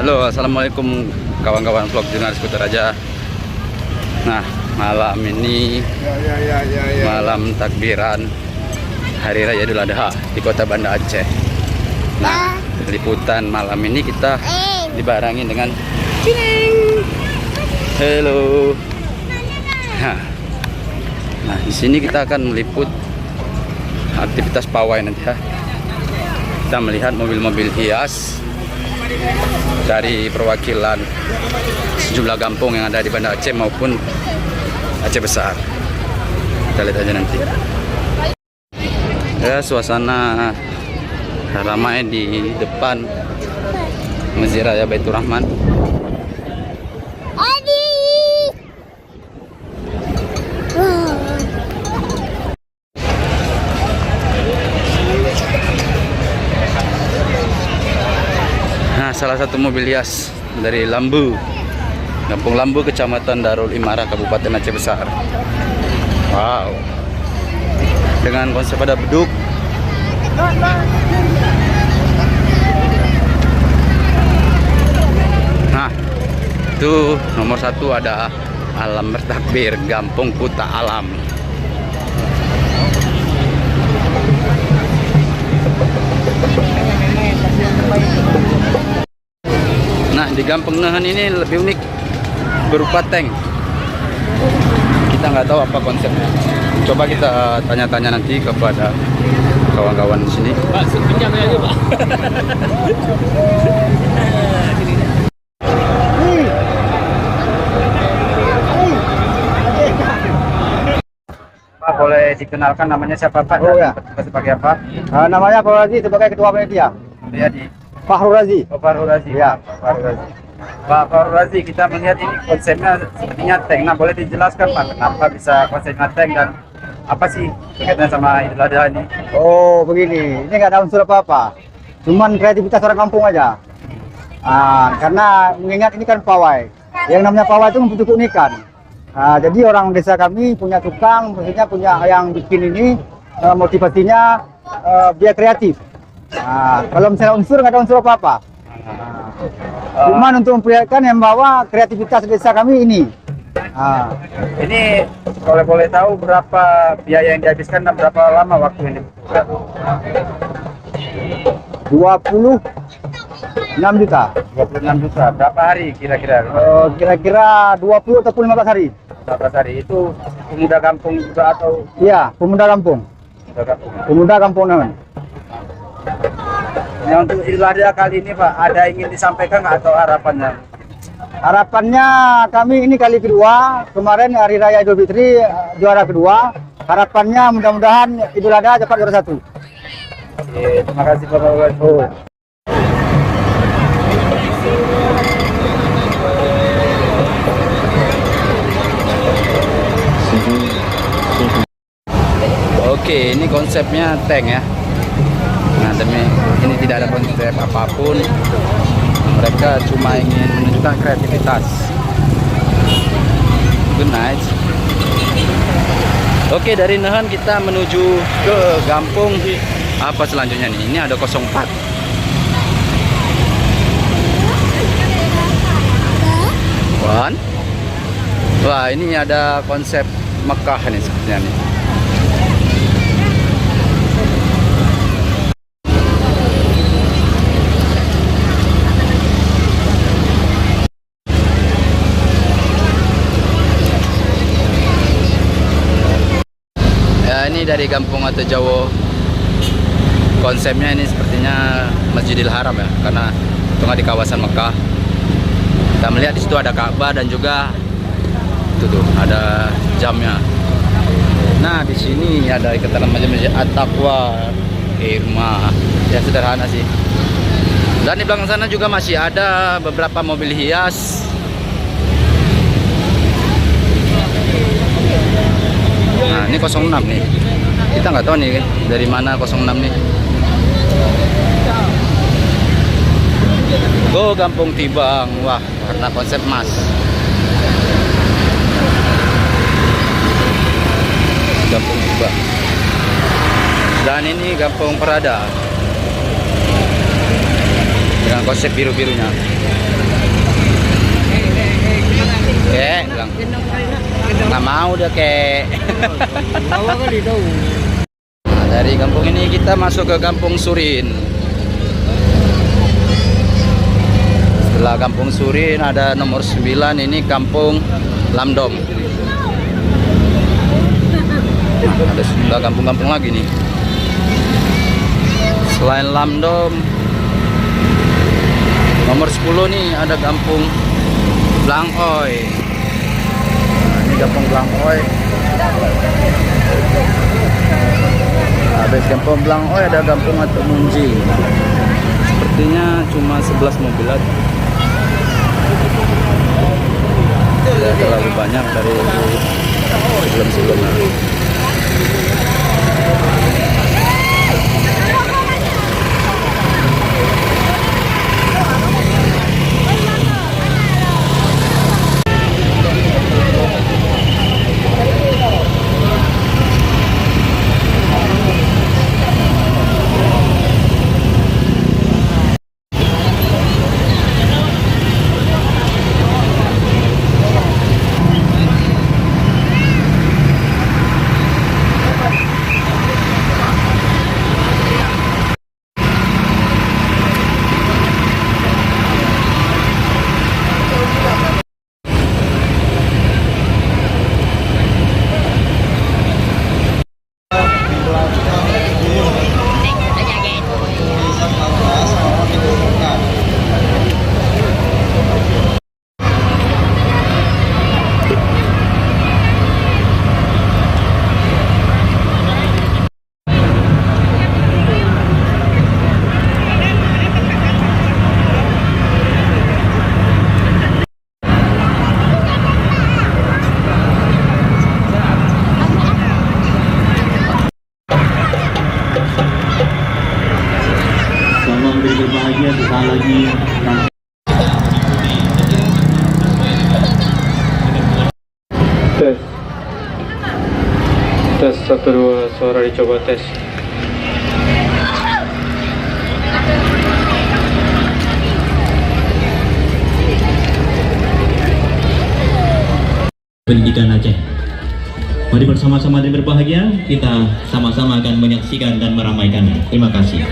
Halo, assalamualaikum kawan-kawan vlog jurnalis Kutaraja. Nah, malam ini malam takbiran Hari Raya Idul Adha di Kota Banda Aceh. Nah, liputan malam ini kita dibarengin dengan Cining. Halo. Nah, di sini kita akan meliput aktivitas pawai nanti ya. Kita melihat mobil-mobil hias dari perwakilan sejumlah kampung yang ada di Banda Aceh maupun Aceh Besar. Kita lihat aja nanti. Ya, suasana ramai di depan Masjid Raya Baitur Rahman. Nah, salah satu mobil hias dari Lambu, Kampung Lambu, Kecamatan Darul Imara, Kabupaten Aceh Besar. Wow, dengan konsep ada beduk. Nah, itu nomor satu ada Alam Bertakbir, Kampung Kuta Alam. Nah, di Kampung Nahan ini lebih unik, berupa tank. Kita nggak tahu apa konsepnya. Coba kita tanya-tanya nanti kepada kawan-kawan di sini. Pak, pinjam aja, Pak. Pak, boleh dikenalkan namanya siapa, Pak? Oh, ya. Sebagai apa? Namanya Pak Razi sebagai ketua panitia. Ya, di Fahrul Razi. Fahrul Razi. Ya. Fahrul Razi. Pak Fahrul Razi, kita melihat ini konsepnya sepertinya tank. Nah, boleh dijelaskan Pak, kenapa bisa konsepnya tank dan apa sih berkaitan sama Idul Adha ini? Oh, begini. Ini nggak ada unsur apa-apa. Cuman kreativitas orang kampung aja. Karena mengingat ini kan pawai. Yang namanya pawai itu mempunyai keunikan. Jadi orang desa kami punya tukang, maksudnya punya yang bikin ini motivasinya biar kreatif. Kalau misalnya unsur nggak ada unsur apa-apa. Cuman untuk memperlihatkan yang bawa kreativitas desa kami ini. Ini boleh tahu berapa biaya yang dihabiskan dan berapa lama waktu yang dibutuhkan? 26 juta. 26 juta. Berapa hari kira-kira? Kira-kira 20 ataupun 15 hari. 15 hari. Itu pemuda kampung juga atau? Iya, pemuda kampung. Pemuda kampung. Pemuda kampung Nahan. Nah, untuk Idul Adha kali ini Pak, ada ingin disampaikan nggak atau harapannya? Harapannya kami ini kali kedua, kemarin Hari Raya Idul Fitri juara kedua. Harapannya mudah-mudahan Idul Adha cepat juara satu. Oke, terima kasih Bapak Waduh. Oke, ini konsepnya tank ya. Nah, ini tidak ada konsep apapun. Mereka cuma ingin menunjukkan kreativitas. Good night. Oke, dari Nahan kita menuju ke kampung apa selanjutnya nih? Ini ada 04. One. Wah, ini ada konsep Mekah nih sepertinya nih. Ini dari Kampung atau Jawa, konsepnya ini sepertinya Masjidil Haram ya, karena tengah di kawasan Mekah. Kita melihat di situ ada Ka'bah dan juga itu tuh ada jamnya. Nah, di sini ada ikatan Masjid At-Taqwa, Irma, ya sederhana sih. Dan di belakang sana juga masih ada beberapa mobil hias. Nah, ini 06 nih. Kita nggak tahu nih dari mana 06 nih. Go Kampung Tibang. Wah, karena konsep mas. Kampung Tibang. Dan ini Kampung Perada dengan konsep biru-birunya. Kek, bilang. Nggak mau dia kek. Bawa kali tahu. Nah, dari kampung ini kita masuk ke Kampung Surin. Setelah Kampung Surin ada nomor 9, ini Kampung Lamdom. Nah, ada sebelah kampung-kampung lagi nih. Selain Lamdom, nomor 10 nih ada Kampung Blangoi. Nah, ini Kampung Blangoi. Habis Kampung Blangoi ada Kampung Atuk Munjing. Sepertinya cuma 11 mobil aja. Tidak terlalu banyak dari sebelum-sebelumnya. Berbahagia sesaat lagi. Tes 1 2 suara dicoba tes. Pendidikan Aceh. Mari bersama-sama dan berbahagia, kita sama-sama akan menyaksikan dan meramaikannya. Terima kasih.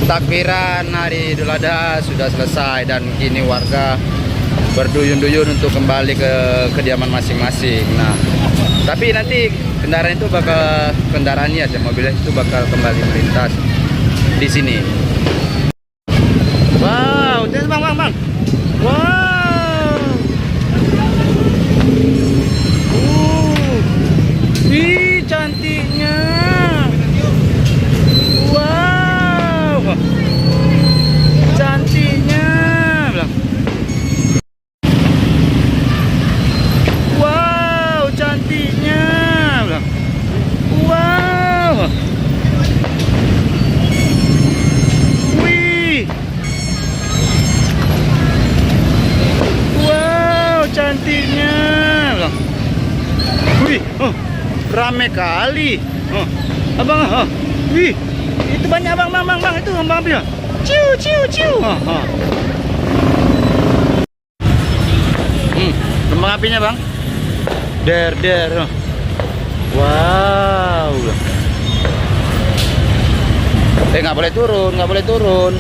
Takbiran hari Idul Adha sudah selesai dan kini warga berduyun-duyun untuk kembali ke kediaman masing-masing. Nah, tapi nanti kendaraan itu bakal kendaraannya ya, mobilnya itu bakal kembali melintas di sini. Wow, bang, bang, bang. Wow. Ih, cantiknya. Rame kali. Oh, abang, oh. Wih, itu banyak bang, itu bang api. Ciu, ciu, ciu. Kembang apinya bang. Der. Oh. Wow. Nggak boleh turun.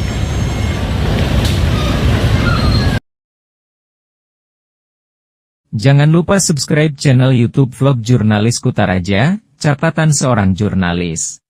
Jangan lupa subscribe channel YouTube Vlog Jurnalis Kutaraja, catatan seorang jurnalis.